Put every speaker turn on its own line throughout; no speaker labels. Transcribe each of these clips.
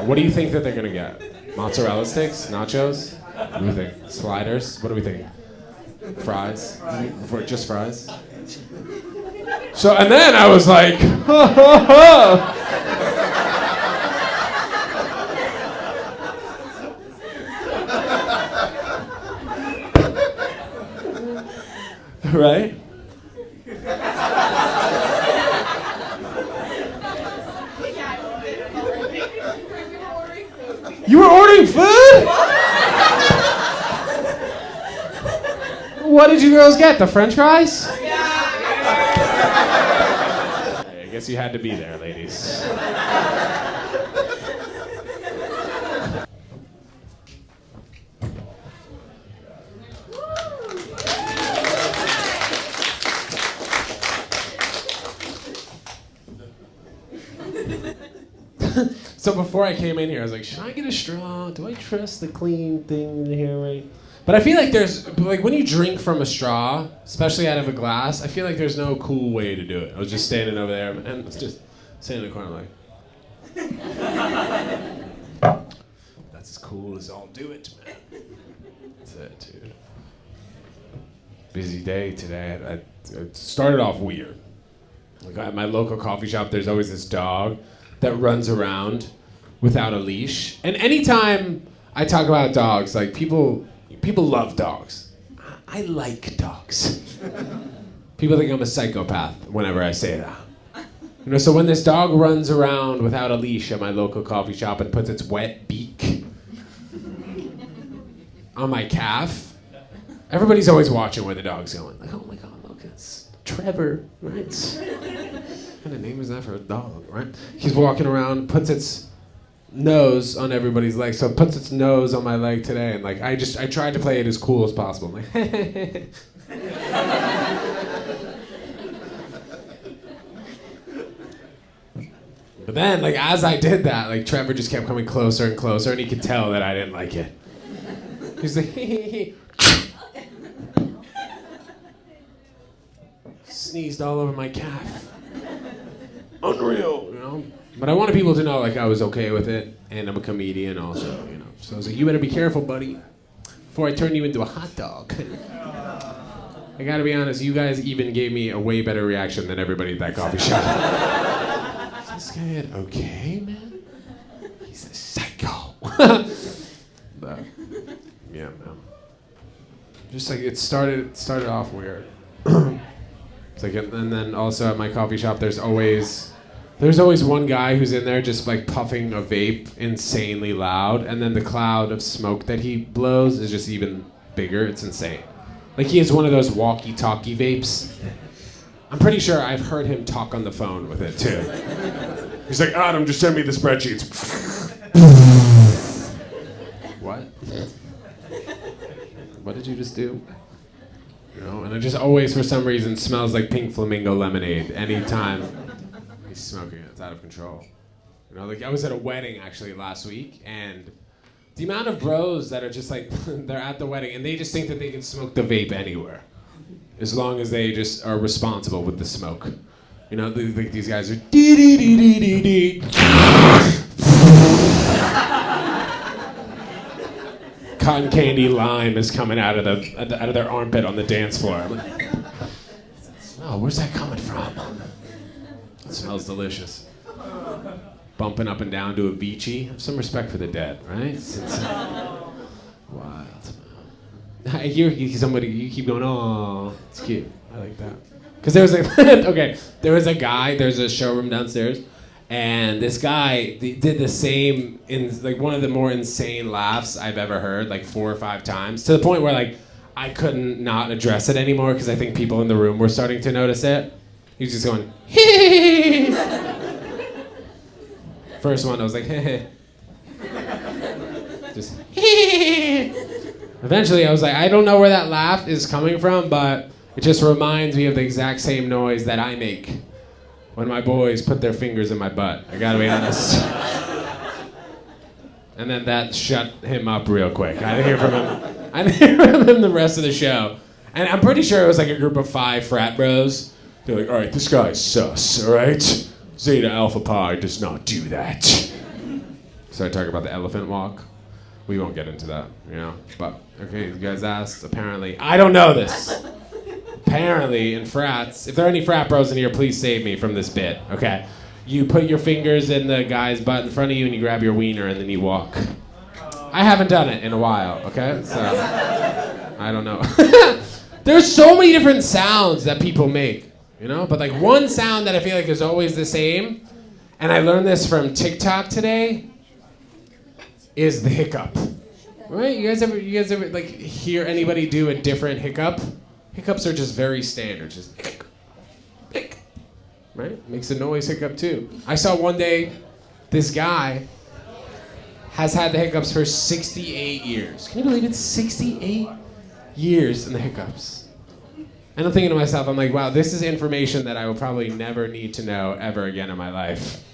What do you think that they're gonna get? Mozzarella sticks? Nachos? What do we think? Sliders? What do we think? Fries? For just fries? So, and then I was like, ho, ho, ho. Right? You were ordering food? What did you girls get? The French fries? I guess you had to be there, ladies. So before I came in here, I was like, should I get a straw? Do I trust the clean thing in here, right? But I feel like when you drink from a straw, especially out of a glass, I feel like there's no cool way to do it. I was just standing over there and was just sitting in the corner like, that's as cool as I'll do it, man. That's it, dude. Busy day today. It started off weird. Like at my local coffee shop, there's always this dog that runs around without a leash. And anytime I talk about dogs, like people love dogs. I like dogs. People think I'm a psychopath whenever I say that. You know, so when this dog runs around without a leash at my local coffee shop and puts its wet beak on my calf, everybody's always watching where the dog's going. Like, oh my God, look, it's Trevor, right? What kind of name is that for a dog, right? He's walking around, puts its nose on everybody's leg, so it puts its nose on my leg today, and like I tried to play it as cool as possible. I'm like, but then, like as I did that, like Trevor just kept coming closer and closer, and he could tell that I didn't like it. He's like, sneezed all over my calf. Unreal, you know? But I wanted people to know, like, I was okay with it, and I'm a comedian also, you know? So I was like, you better be careful, buddy, before I turn you into a hot dog. I gotta be honest, you guys even gave me a way better reaction than everybody at that coffee shop. Is this guy okay, man? He's a psycho. But, yeah, man. Just like, it started off weird. It's like, and then also at my coffee shop, there's always one guy who's in there just like puffing a vape insanely loud, and then the cloud of smoke that he blows is just even bigger. It's insane. Like he has one of those walkie-talkie vapes. I'm pretty sure I've heard him talk on the phone with it too. He's like, Adam, just send me the spreadsheets. What? What did you just do? You know, and it just always, for some reason, smells like pink flamingo lemonade anytime he's smoking it. It's out of control. You know, like I was at a wedding actually last week, and the amount of bros that are just like, they're at the wedding, and they just think that they can smoke the vape anywhere, as long as they just are responsible with the smoke. You know, these guys are dee-dee-dee-dee-dee-dee. Cotton candy lime is coming out of their armpit on the dance floor. I'm like, oh, where's that coming from? It smells delicious. Bumping up and down to Avicii. Have some respect for the dead, right? It's wild. I hear somebody, you keep going, oh, it's cute. I like that. Because there was there was a guy, there's a showroom downstairs, and this guy did the same, like one of the more insane laughs I've ever heard, like 4 or 5 times, to the point where like I couldn't not address it anymore because I think people in the room were starting to notice it. He was just going, hee. First one, I was like, hee. Just hee. Eventually, I was like, I don't know where that laugh is coming from, but it just reminds me of the exact same noise that I make when my boys put their fingers in my butt. I gotta be honest. And then that shut him up real quick. I didn't hear from him. I didn't hear from him the rest of the show. And I'm pretty sure it was like a group of 5 frat bros. They're like, all right, this guy's sus, all right? Zeta Alpha Pi does not do that. Started talking about the elephant walk. We won't get into that, you know. But okay, you guys asked. Apparently, I don't know this. Apparently, in frats, if there are any frat bros in here, please save me from this bit. Okay, you put your fingers in the guy's butt in front of you, and you grab your wiener, and then you walk. I haven't done it in a while. Okay, so I don't know. There's so many different sounds that people make, you know. But like one sound that I feel like is always the same, and I learned this from TikTok today, is the hiccup. Right? You guys ever like hear anybody do a different hiccup? Hiccups are just very standard. Just hic, hic, right? Makes a noise hiccup too. I saw one day this guy has had the hiccups for 68 years. Can you believe it? 68 years in the hiccups. And I'm thinking to myself, I'm like, wow, this is information that I will probably never need to know ever again in my life.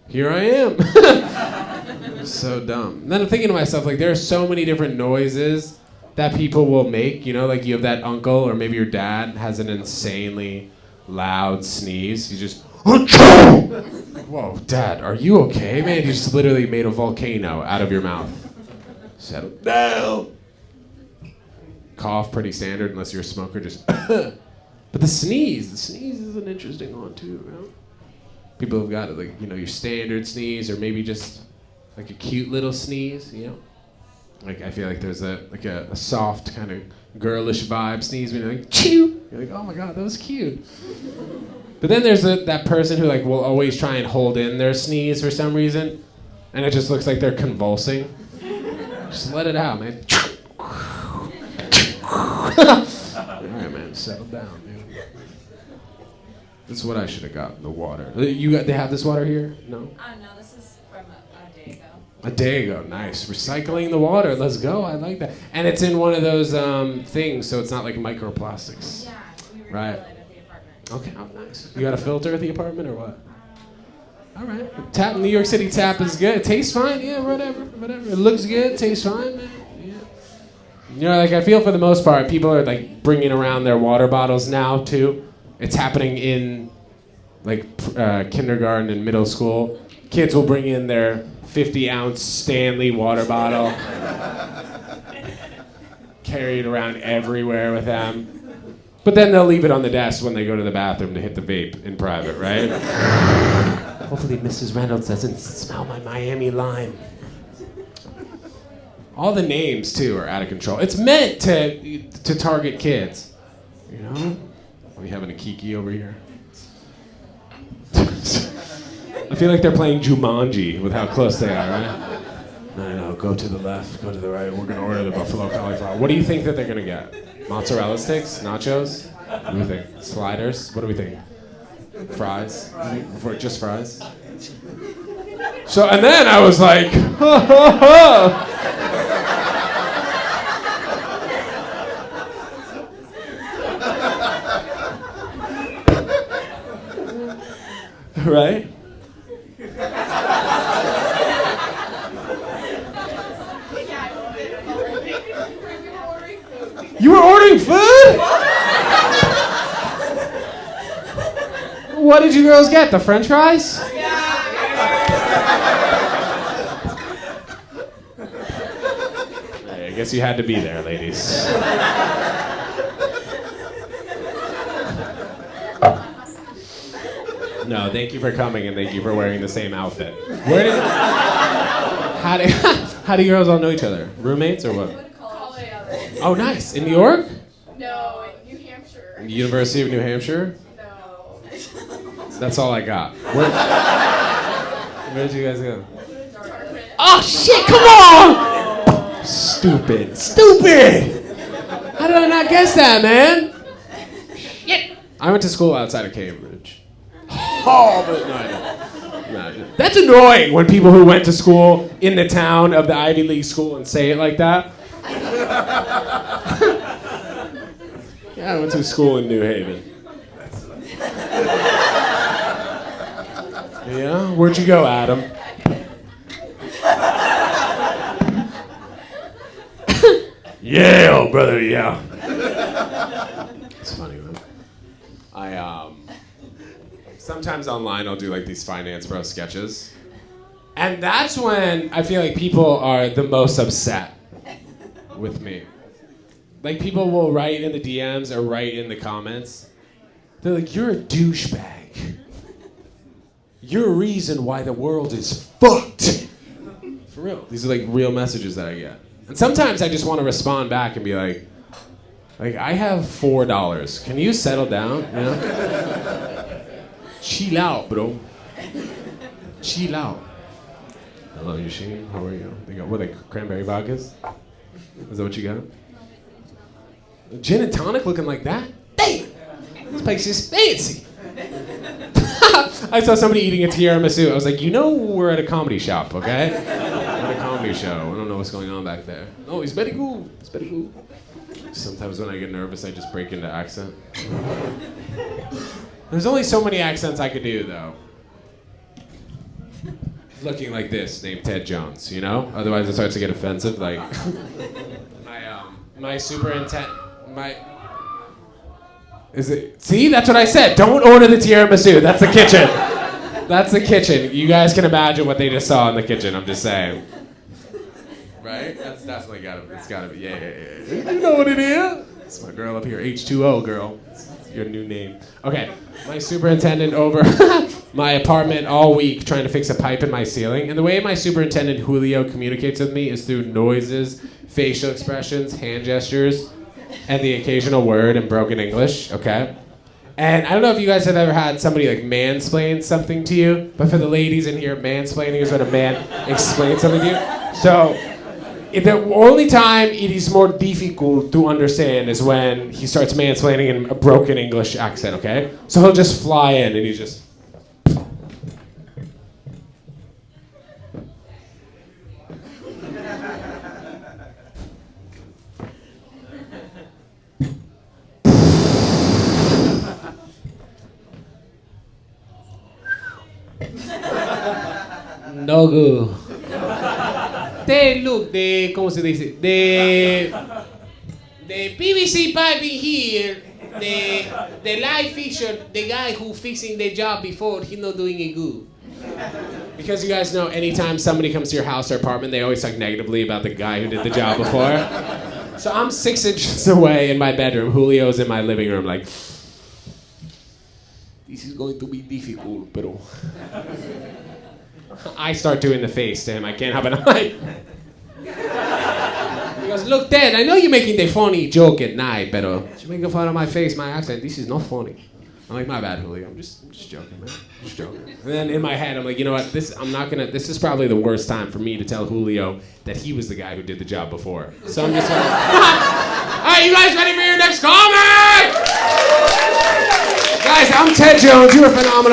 Here I am. So dumb. And then I'm thinking to myself, like, there are so many different noises that people will make. You know, like you have that uncle or maybe your dad has an insanely loud sneeze. He just, whoa, Dad, are you okay, man? You just literally made a volcano out of your mouth. Settle down. Cough, pretty standard unless you're a smoker. Just, but the sneeze is an interesting one too. You know? People have got it, like, you know, your standard sneeze or maybe just like a cute little sneeze, you know? Like, I feel like there's a soft kind of girlish vibe sneeze when you're like, chew! You're like, oh my God, that was cute. But then there's that person who like will always try and hold in their sneeze for some reason, and it just looks like they're convulsing. Just let it out, man. All right, man, settle down, dude. This is what I should have gotten, the water. They have this water here? No?
No, this is from a day ago.
A day ago, nice. Recycling the water, let's go, I like that. And it's in one of those things, so it's not like microplastics.
Yeah, we refill
right.
it at the apartment.
Okay, oh, nice. You got a filter at the apartment or what? All right. Tap, New York City tap is good. It tastes fine, yeah, whatever. It looks good, tastes fine, man. Yeah. You know, like I feel for the most part, people are like bringing around their water bottles now too. It's happening in like kindergarten and middle school. Kids will bring in their 50-ounce Stanley water bottle, carry it around everywhere with them. But then they'll leave it on the desk when they go to the bathroom to hit the vape in private, right? Hopefully Mrs. Reynolds doesn't smell my Miami lime. All the names, too, are out of control. It's meant to target kids, you know? Are we having a kiki over here? I feel like they're playing Jumanji with how close they are, right? No, go to the left, go to the right. We're going to order the buffalo cauliflower. What do you think that they're going to get? Mozzarella sticks? Nachos? What do we think? Sliders? What do we think? Fries? Just fries? So, and then I was like, ha, ha, ha. Right? You were ordering food? What did you girls get? The French fries? I guess you had to be there, ladies. No, thank you for coming and thank you for wearing the same outfit. How do you girls all know each other? Roommates or what? Oh, nice. In New York?
No, in New Hampshire.
University of New Hampshire?
No.
That's all I got. Where did you guys go? Oh, shit, come on! Stupid. How did I not guess that, man? Shit. I went to school outside of Cambridge. Oh, but no. That's annoying when people who went to school in the town of the Ivy League school and say it like that. Yeah, I went to school in New Haven. Yeah? Where'd you go, Adam? Yeah, brother, yeah. It's funny, man. Sometimes online I'll do like these finance bro sketches. And that's when I feel like people are the most upset with me. Like, people will write in the DMs or write in the comments. They're like, you're a douchebag. You're a reason why the world is fucked. For real. These are like real messages that I get. And sometimes I just want to respond back and be like, I have $4. Can you settle down? You know? Chill out, bro. Chill out. Hello, Yashin. How are you? They got, what are they, cranberry vodkas? Is that what you got? Gin and tonic looking like that? Damn! This place is fancy. I saw somebody eating a tiramisu. I was like, you know we're at a comedy shop, okay? We're at a comedy show. I don't know what's going on back there. Oh, it's very good. It's very good. Sometimes when I get nervous, I just break into accent. There's only so many accents I could do, though. Looking like this, named Ted Jones, you know? Otherwise it starts to get offensive. Like, my superintendent, is it? See, that's what I said. Don't order the tiramisu. That's the kitchen. That's the kitchen. You guys can imagine what they just saw in the kitchen. I'm just saying. Right? That's definitely gotta. It's gotta be. Yeah. You know what it is? It's my girl up here, H2O girl. It's your new name. Okay. My superintendent over my apartment all week trying to fix a pipe in my ceiling. And the way my superintendent Julio communicates with me is through noises, facial expressions, hand gestures, and the occasional word in broken English, okay? And I don't know if you guys have ever had somebody like mansplain something to you, but for the ladies in here, mansplaining is when a man explains something to you. So the only time it is more difficult to understand is when he starts mansplaining in a broken English accent, okay? So he'll just fly in and he's just... No good. Look, ¿cómo se dice? The PVC piping here, the live feature, the guy who fixing the job before, he not doing it good. Because you guys know, anytime somebody comes to your house or apartment, they always talk negatively about the guy who did the job before. So I'm 6 inches away in my bedroom. Julio's in my living room like, this is going to be difficult, pero... I start doing the face to him. I can't have an eye. He goes, look, Ted, I know you're making the funny joke at night, but you're making fun of my face, my accent. This is not funny. I'm like, my bad, Julio. I'm just joking, man. Just joking. And then in my head, I'm like, you know what? This is probably the worst time for me to tell Julio that he was the guy who did the job before. So I'm just like, all right, you guys ready for your next comic? Guys, I'm Ted Jones. You are phenomenal.